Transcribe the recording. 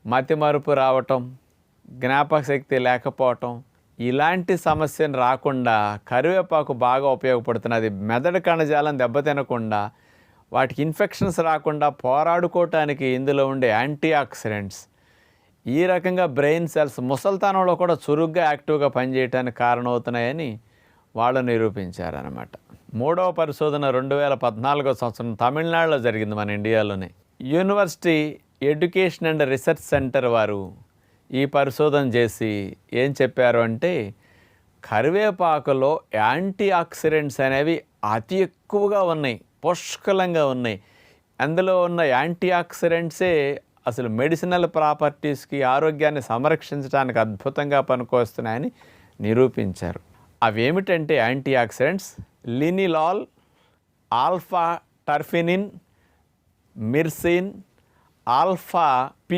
మతిమరుపు రావటం, జ్ఞాపక శక్తి లేకపోవటం, ఇలాంటి సమస్యను రాకుండా కరివేపాకు బాగా ఉపయోగపడుతున్నది. మెదడు కణజాలం దెబ్బతినకుండా, వాటికి ఇన్ఫెక్షన్స్ రాకుండా పోరాడుకోవటానికి ఇందులో ఉండే యాంటీ ఆక్సిడెంట్స్ ఈ రకంగా బ్రెయిన్ సెల్స్ ముసల్తనంలో కూడా చురుగ్గా యాక్టివ్గా పనిచేయడానికి కారణమవుతున్నాయని వాళ్ళు నిరూపించారనమాట. మూడవ పరిశోధన 2014 సంవత్సరం తమిళనాడులో జరిగింది, మన ఇండియాలోనే. University education and research centre వారు ఈ పరిశోధన చేసి ఏం చెప్పారు అంటే, కరివేపాకులో యాంటీ ఆక్సిడెంట్స్ అనేవి అతి ఎక్కువగా ఉన్నాయి, పుష్కలంగా ఉన్నాయి. అందులో ఉన్న యాంటీ ఆక్సిడెంట్సే అసలు మెడిసినల్ ప్రాపర్టీస్కి, ఆరోగ్యాన్ని సంరక్షించడానికి అద్భుతంగా పనికొస్తున్నాయని నిరూపించారు. అవేమిటంటే antioxidants linalool, alpha terpinene, myrcene, alpha P